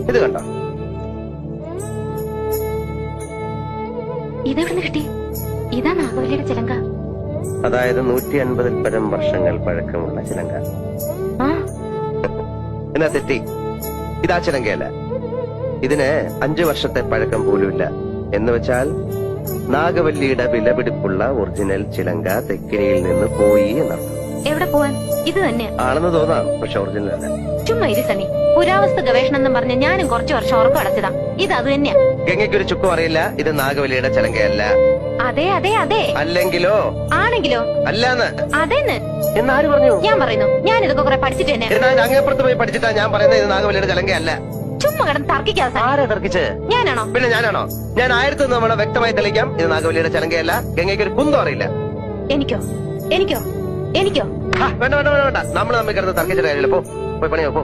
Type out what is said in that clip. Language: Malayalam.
ഇത് കണ്ടോ? ഇതെവിടെ കിട്ടി? ഇതാ നാഗവല്ലിയുടെ ചിലങ്ക. അതായത് 150 പരം വർഷങ്ങൾ പഴക്കമുള്ള ചിലങ്ക. ആ, എന്നാ തെറ്റി. ഇതാ ചിലങ്കയല്ല. ഇതിന് 5 വർഷത്തെ പഴക്കം പോലുമില്ല. എന്ന് വെച്ചാൽ നാഗവല്ലിയുടെ വിലപിടിപ്പുള്ള ഒറിജിനൽ ചിലങ്ക തെക്കിനിയിൽ നിന്ന് പോയി എന്നർത്ഥം. എവിടെ പോവാൻ? ഇത് തന്നെ ആണെന്ന് തോന്നാം, പക്ഷെ ഒറിജിനൽ അല്ല. ചുമ്മാ ഇരി സണ്ണി. പുരാവസ്തു ഗവേഷണം എന്നും പറഞ്ഞ് ഞാനും കുറച്ചു വർഷം ഉറക്കം അടച്ചതാ. ഇത് അത് തന്നെയാ. ഗംഗയ്ക്കൊരു ചുക്കും അറിയില്ല. ഇത് നാഗവല്ലിയുടെ ചിലങ്കയല്ല. അതെ അതെ അതെ. അല്ലെങ്കിലോ? ആണെങ്കിലോ? അല്ലാന്ന്. അതെന്ന് എന്നാര് പറഞ്ഞു? ഞാൻ പറയുന്നു. ഞാൻ ഇതൊക്കെ കുറെ പഠിച്ചിട്ട് തന്നെ. എന്നാൽ അങ്ങേപ്പുറത്ത് പോയി പഠിച്ചിട്ടാ ഞാൻ പറയുന്നത് ഇത് നാഗവല്ലിയുടെ ചിലങ്കയല്ല. ചുമ്മാ കിടന്ന് തർക്കിക്കാതെ. ആരാ തർക്കിച്ച്? ഞാനാണോ? പിന്നെ ഞാനാണോ? ഞാൻ 1000 തവണ വ്യക്തമായി തെളിയിക്കാം, ഇത് നാഗവല്ലിയുടെ ചിലങ്കയല്ല. ഗംഗയ്ക്ക് ഒരു കുന്തം അറിയില്ല. എനിക്കോ? എനിക്കോ? എനിക്കോ? വേണ്ട വേണ്ട വേണ്ട വേണ്ട. നമ്മൾ തമ്മിൽ കിടന്ന് തർക്കിച്ചിട്ട് കാര്യമില്ല. പോയി പണിയോ പോ.